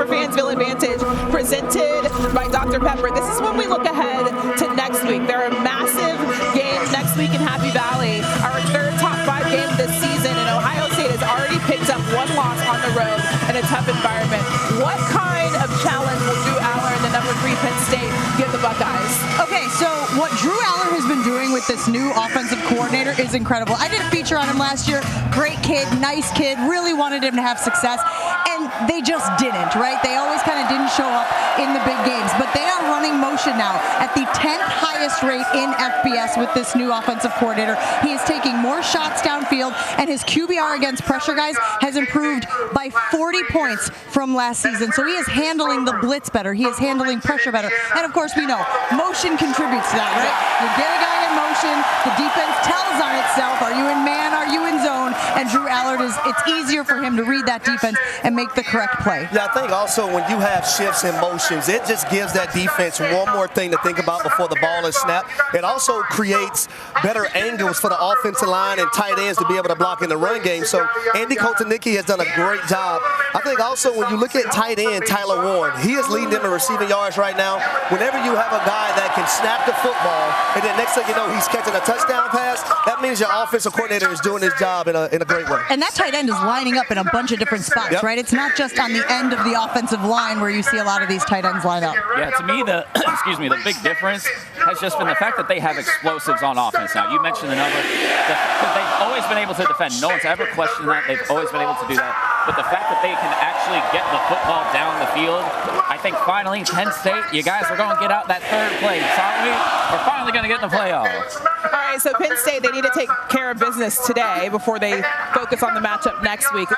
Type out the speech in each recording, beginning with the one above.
for Fansville Advantage, presented by Dr. Pepper. This is when we look ahead to next week. There are massive games next week in Happy Valley. Our third top 5 game this season, and Ohio State has already picked up 1 loss on the road in a tough environment. What kind of challenge will Drew Allar and the number 3 Penn State give the Buckeyes? Okay, so what Drew Allar has been doing with this new offensive coordinator is incredible. I did a feature on him last year. Great kid, nice kid, really wanted him to have success, and they just didn't, right? They always kind of didn't show up in the big games, but they are running motion now at the 10th highest rate in FBS with this new offensive coordinator. He is taking more shots downfield, and his QBR against pressure guys has improved by 40 points from last season. So he is handling the blitz better. He is handling pressure better. And of course, we know motion contributes to that, right? You get a guy in motion, the defense tells on itself. Are you in man? Are you in zone? And Drew Allar, it's easier for him to read that defense and make the correct play. Yeah, I think also when you have shifts in motions, it just gives that defense one more thing to think about before the ball is snapped. It also creates better angles for the offensive line and tight ends to be able to block in the run game. So Andy Kotelnicki has done a great job. I think also when you look at tight end Tyler Warren, he is leading them in receiving yards right now. Whenever you have a guy that can snap the football and then next thing you know he's catching a touchdown pass, that means your offensive coordinator is doing his job in a great way. And that tight end is lining up in a bunch of different spots, right? It's not just on the end of the offensive line where you see a lot of these tight ends line up. Yeah, to me, the the big difference has just been the fact that they have explosives on offense now. You mentioned the number. They've always been able to defend. No one's ever questioned that. They've always been able to do that. But the fact that they can actually get the football down the field, I think finally, Penn State, you guys are going to get out that third place, aren't we? We're finally going to get in the playoffs. All right, so Penn State, they need to take care of business today before they focus on the matchup next week.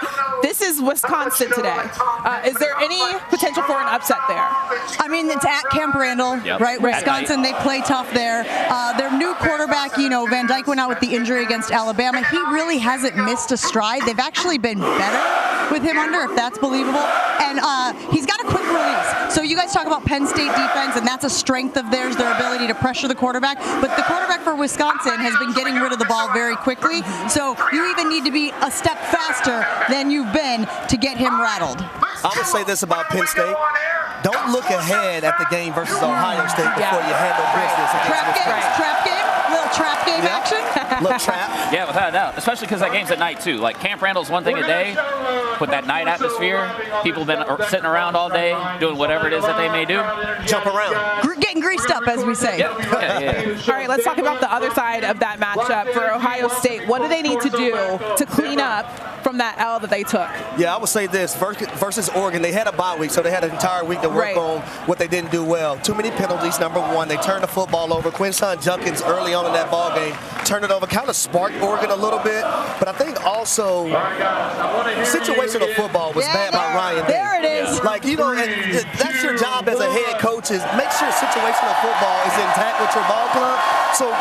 This is Wisconsin today. Is there any potential for an upset there? I mean, it's at Camp Randall, right? Wisconsin, they play tough there. Their new quarterback, Van Dyke went out with the injury against Alabama. He really hasn't missed a stride. They've actually been better with him under, if that's believable. And he's got a quick release. So you guys talk about Penn State defense, and that's a strength of theirs, their ability to pressure the quarterback. But the quarterback for Wisconsin has been getting rid of the ball very quickly. So you even need to be a step faster than you've been to get him rattled. I would say this about Penn State. Don't look ahead at the game versus Ohio State before you handle business. Trap game? Little trap game action? Little trap. Yeah, without a doubt. Especially because that game's at night, too. Like, Camp Randall's one thing a day, but that night atmosphere, people have been sitting around all day, doing whatever it is that they may do. Jump around. Getting greased up, as we say. Yeah. All right, let's talk about the other side of that matchup for Ohio State. What do they need to do to clean up from that L that they took? Yeah, I would say this. Versus Oregon, they had a bye week, so they had an entire week to work on what they didn't do well. Too many penalties, number one. They turned the football over. Quinshon Judkins early on in that ball game turned it over, kind of sparked Oregon a little bit. But I think also situational football was bad by Ryan Day. There it is. Like, and that's your job as a head coach, is make sure situational football is intact with your ball club. So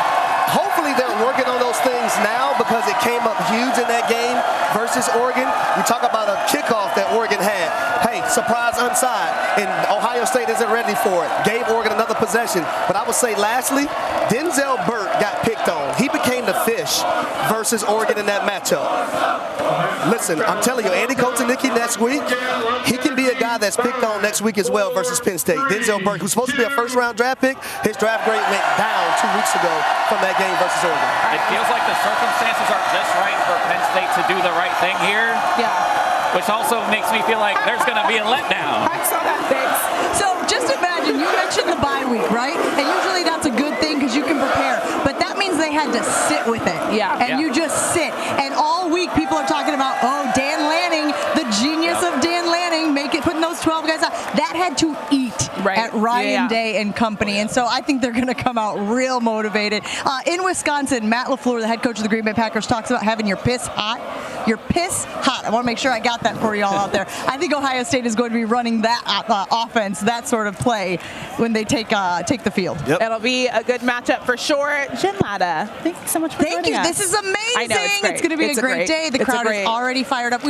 hopefully they're working on those things now because it came up huge in that game versus Oregon. You talk about a kickoff that Oregon had. Hey, surprise onside, and Ohio State isn't ready for it. Gave Oregon another possession. But I would say lastly, Denzel Burt got picked on. He became the fish versus Oregon in that matchup. Listen, I'm telling you, Andy Kotelnicki next week, he can be a guy that's picked on next week as well versus Penn State. Denzel Burt, who's supposed to be a first-round draft pick, his draft grade went down 2 weeks ago from that game versus Oregon. It feels like the circumstances are just right for Penn State to do the right thing here. Yeah. Which also makes me feel like there's going to be a letdown. I saw that, thanks. So just imagine, you mentioned the bye week, right? And usually that's a good thing because you can prepare. But that means they had to sit with it. Yeah. And you just sit. And all week people are talking about, Dan Lanning, the genius of Dan Lanning, putting those 12 guys out. That had to eat at Ryan Day and company. And so I think they're going to come out real motivated. In Wisconsin, Matt LaFleur, the head coach of the Green Bay Packers, talks about having your piss hot. Your piss hot. I want to make sure I got that for you all out there. I think Ohio State is going to be running that offense, that sort of play, when they take the field. Yep. It'll be a good matchup for sure. Jen Lada, thank you so much for joining us. This is amazing. I know, it's great. It's going to be a great day. The crowd is already fired up.